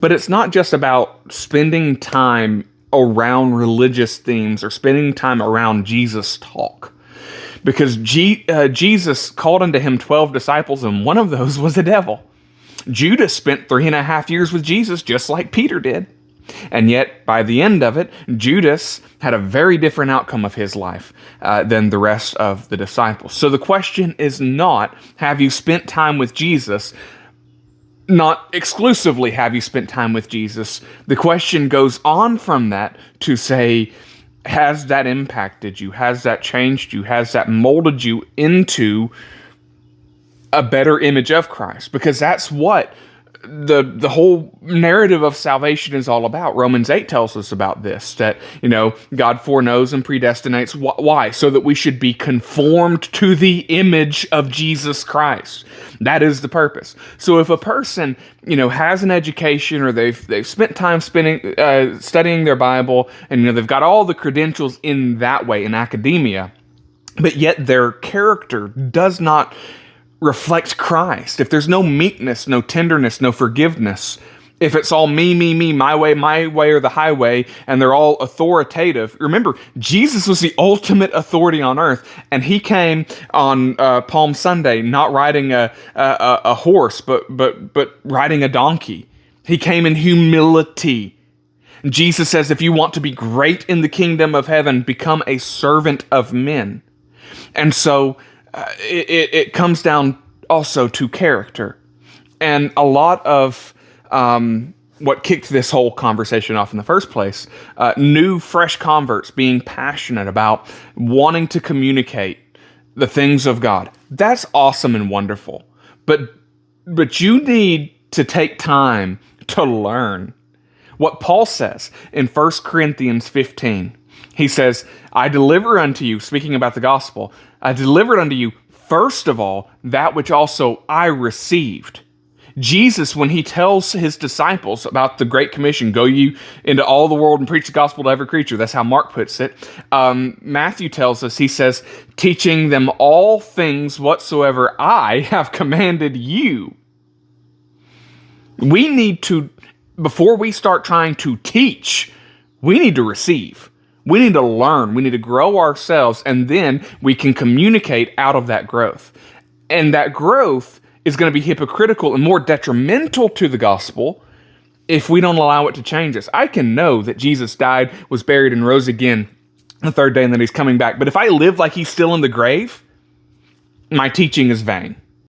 But it's not just about spending time around religious themes or spending time around Jesus talk. Because Jesus called unto him 12 disciples, and one of those was a devil. Judas spent 3.5 years with Jesus, just like Peter did. And yet, by the end of it, Judas had a very different outcome of his life than the rest of the disciples. So the question is not, have you spent time with Jesus? Not exclusively, have you spent time with Jesus? The question goes on from that to say, has that impacted you? Has that changed you? Has that molded you into a better image of Christ? Because that's what the whole narrative of salvation is all about. Romans 8 tells us about this, that, God foreknows and predestinates. Why? So that we should be conformed to the image of Jesus Christ. That is the purpose. So if a person, has an education, or they've spent time studying their Bible, and they've got all the credentials in that way in academia, but yet their character does not reflect Christ, if there's no meekness, no tenderness, no forgiveness, if it's all me, my way or the highway, and they're all authoritative. Remember, Jesus was the ultimate authority on earth, and he came on Palm Sunday not riding a horse, but riding a donkey. He came in humility. Jesus says, if you want to be great in the kingdom of heaven, become a servant of men. And so it comes down also to character. And a lot of what kicked this whole conversation off in the first place, new, fresh converts being passionate about wanting to communicate the things of God. That's awesome and wonderful. But you need to take time to learn. What Paul says in 1 Corinthians 15, he says, I deliver unto you, speaking about the gospel, I delivered unto you, first of all, that which also I received. Jesus, when he tells his disciples about the Great Commission, go you into all the world and preach the gospel to every creature. That's how Mark puts it. Matthew tells us, he says, teaching them all things whatsoever I have commanded you. We need to, before we start trying to teach, we need to receive. We need to learn. We need to grow ourselves, and then we can communicate out of that growth. And that growth is going to be hypocritical and more detrimental to the gospel if we don't allow it to change us. I can know that Jesus died, was buried, and rose again the 3rd day, and that he's coming back. But if I live like he's still in the grave, my teaching is vain.